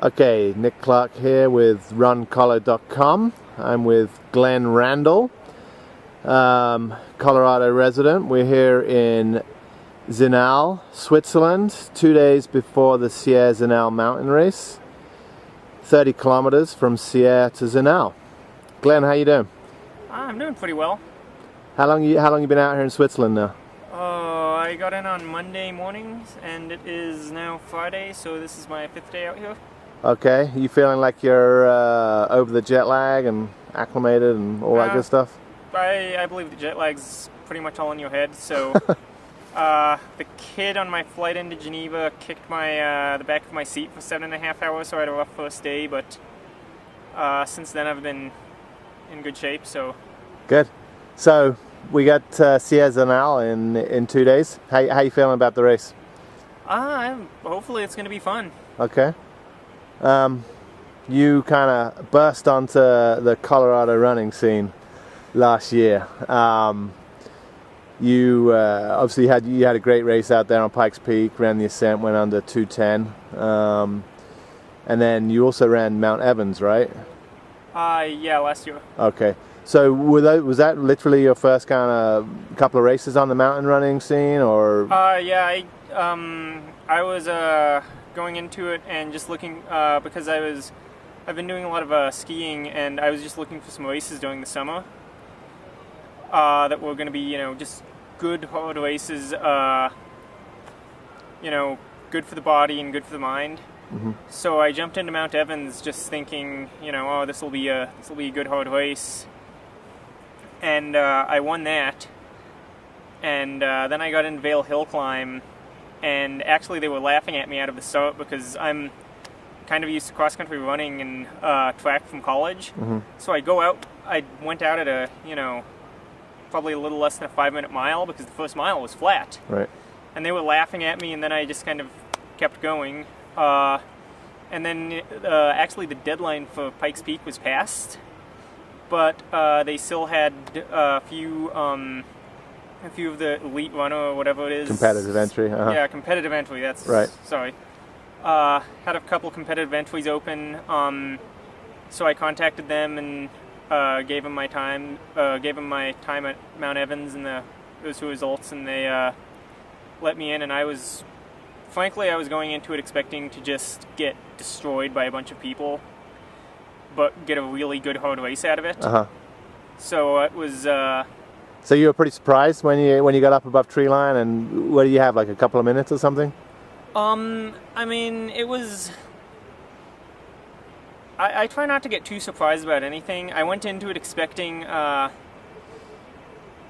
Okay, Nick Clark here with runcollar.com. I'm with Glen Randall, Colorado resident. We're here in Zinal, Switzerland, 2 days before the Sierre Zinal mountain race. 30 kilometers from Sierre to Zinal. Glen, how you doing? I'm doing pretty well. How long you been out here in Switzerland now? I got in on Monday mornings, and it is now Friday, so this is my 5th day out here. Okay, you feeling like you're over the jet lag and acclimated and all that good stuff? I believe the jet lag's pretty much all in your head, so the kid on my flight into Geneva kicked the back of my seat for 7.5 hours, so I had a rough first day, but since then I've been in good shape, so... Good. So, we got Sierre Zinal in 2 days. How you feeling about the race? Hopefully it's going to be fun. Okay. You kind of burst onto the Colorado running scene last year. You obviously had a great race out there on Pikes Peak, ran the ascent, went under 2:10, and then you also ran Mount Evans, right? Yeah, last year. Okay. So was that literally your first kind of couple of races on the mountain running scene, or? Yeah, I was going into it and just looking because I've been doing a lot of skiing, and I was just looking for some races during the summer that were going to be, just good hard races, good for the body and good for the mind. Mm-hmm. So I jumped into Mount Evans just thinking, oh, this will be a good hard race. And I won that, and then I got into Vale Hill Climb, and actually they were laughing at me out of the start because I'm kind of used to cross-country running and track from college. Mm-hmm. So I went out at a, probably a little less than a 5-minute mile because the first mile was flat. Right. And they were laughing at me, and then I just kind of kept going. And then actually the deadline for Pikes Peak was passed. But they still had a few of the elite runner or whatever it is. Competitive entry. Uh-huh. Yeah, competitive entry. That's right. Sorry. Had a couple competitive entries open. So I contacted them and gave them my time. Gave them my time at Mount Evans and those 2 results, and they let me in. And I was going into it expecting to just get destroyed by a bunch of people, but get a really good hard race out of it. Uh-huh. So it was... So you were pretty surprised when you got up above tree line, and what do you have, like a couple of minutes or something? I mean, it was... I try not to get too surprised about anything. I went into it expecting...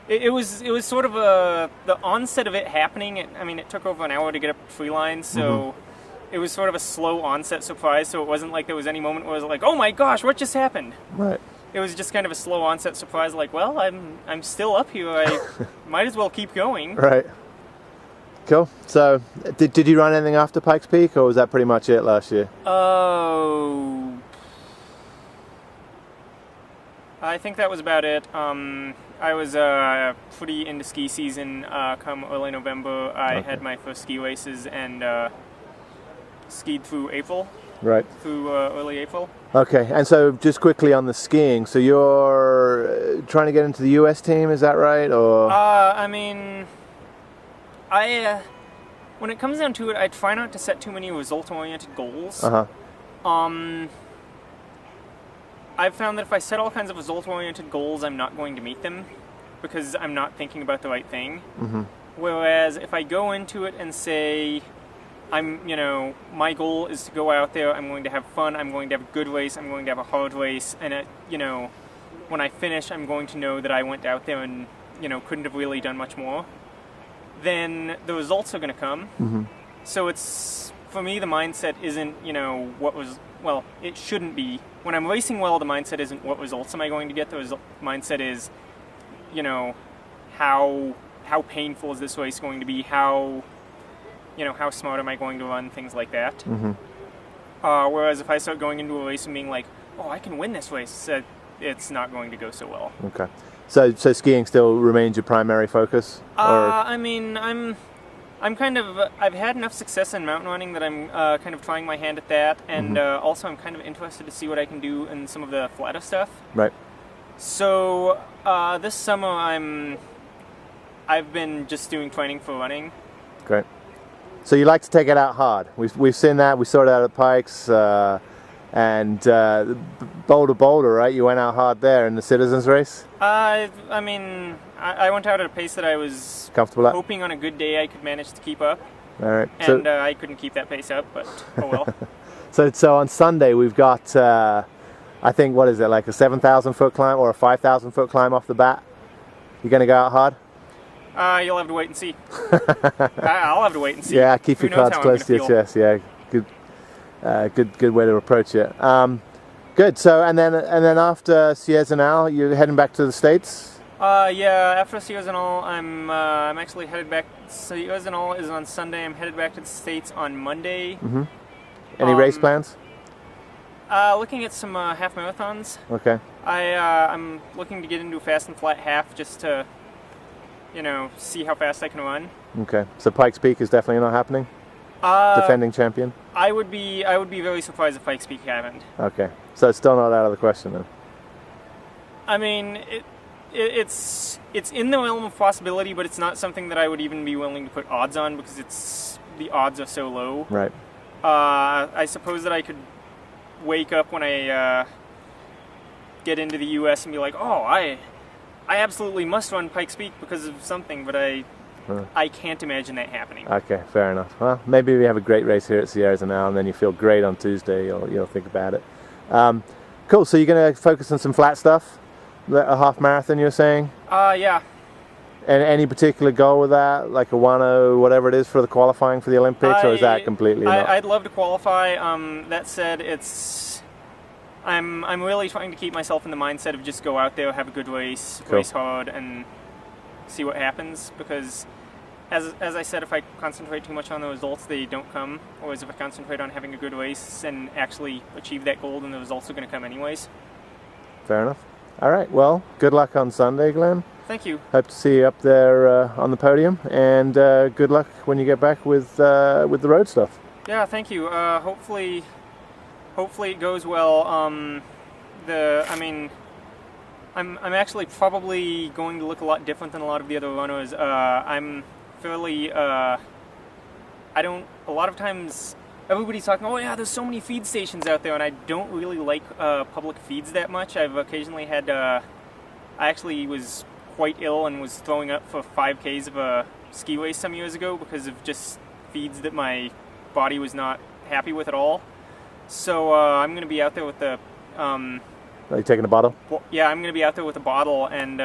It was sort of the onset of it happening. It took over an hour to get up tree line, so... Mm-hmm. It was sort of a slow onset surprise, so it wasn't like there was any moment where I was like, oh my gosh, what just happened? Right. It was just kind of a slow onset surprise, like, well, I'm still up here, I might as well keep going. Right. Cool. So, did you run anything after Pikes Peak, or was that pretty much it last year? Oh... I think that was about it. I was pretty into ski season come early November. I had my first ski races and... skied through April. Right. Through early April. Okay, and so just quickly on the skiing, so you're trying to get into the U.S. team, is that right? Or when it comes down to it, I try not to set too many result-oriented goals. Uh-huh. I've found that if I set all kinds of result-oriented goals, I'm not going to meet them because I'm not thinking about the right thing. Mm-hmm. Whereas if I go into it and say... my goal is to go out there, I'm going to have fun, I'm going to have a good race, I'm going to have a hard race, and when I finish, I'm going to know that I went out there and, couldn't have really done much more, then the results are going to come. Mm-hmm. So for me, the mindset isn't, it shouldn't be. When I'm racing well, the mindset isn't what results am I going to get, the mindset is, how painful is this race going to be, how smart am I going to run, things like that. Mm-hmm. Whereas if I start going into a race and being like, oh, I can win this race, it's not going to go so well. Okay. So skiing still remains your primary focus? I'm I've had enough success in mountain running that I'm kind of trying my hand at that, and also I'm kind of interested to see what I can do in some of the flatter stuff. Right. So this summer I've been just doing training for running. Great. So you like to take it out hard. We've seen that. We saw it out at Pikes and Boulder, right? You went out hard there in the Citizens race. I went out at a pace that I was Comfortable at? hoping on a good day I could manage to keep up. All right. And I couldn't keep that pace up, but oh well. So on Sunday we've got I think, what is it, like a 7,000 foot climb or a 5,000 foot climb off the bat? You going to go out hard? You'll have to wait and see. I'll have to wait and see. Yeah, keep your cards close to your chest. Yeah, good way to approach it. Good. So and then after Sierre Zinal, you're heading back to the States? Yeah. After Sierre Zinal, I'm actually headed back. Sierre Zinal is on Sunday. I'm headed back to the States on Monday. Mm-hmm. Any race plans? Looking at some half marathons. Okay. I'm looking to get into a fast and flat half just to, see how fast I can run. Okay. So Pikes Peak is definitely not happening? Defending champion? I would be very surprised if Pikes Peak happened. Okay. So it's still not out of the question then? I mean, it's in the realm of possibility, but it's not something that I would even be willing to put odds on because the odds are so low. Right. I suppose that I could wake up when I get into the U.S. and be like, oh, I absolutely must run Pikes Peak because of something, but I can't imagine that happening. Okay, fair enough. Well, maybe we have a great race here at Sierre Zinal, and then you feel great on Tuesday. You'll think about it. Cool. So you're going to focus on some flat stuff, a half marathon, you're saying? Yeah. And any particular goal with that, like a 1:0, whatever it is for the qualifying for the Olympics, or is that completely not? I'd love to qualify. That said, I'm really trying to keep myself in the mindset of just go out there, have a good race, Cool. Race hard, and see what happens. Because, as I said, if I concentrate too much on the results, they don't come. Whereas if I concentrate on having a good race and actually achieve that goal, then the results are going to come anyways. Fair enough. All right. Well, good luck on Sunday, Glenn. Thank you. Hope to see you up there on the podium, and good luck when you get back with the road stuff. Yeah, thank you. Hopefully it goes well. I'm actually probably going to look a lot different than a lot of the other runners. I'm fairly a lot of times everybody's talking, oh yeah, there's so many feed stations out there, and I don't really like public feeds that much. I've occasionally had I actually was quite ill and was throwing up for 5Ks of a ski race some years ago because of just feeds that my body was not happy with at all. So I'm going to be out there with the... Are you taking a bottle? Well, yeah, I'm going to be out there with a bottle and,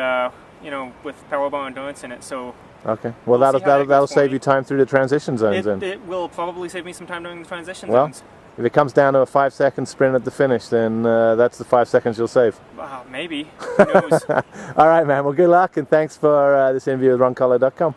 with Powerball Endurance in it, so... Okay. Well, that'll save you time through the transition zones then. It will probably save me some time during the transition zones. If it comes down to a 5-second sprint at the finish, then that's the 5 seconds you'll save. Maybe. Who knows? All right, man. Well, good luck, and thanks for this interview with RunCollar.com.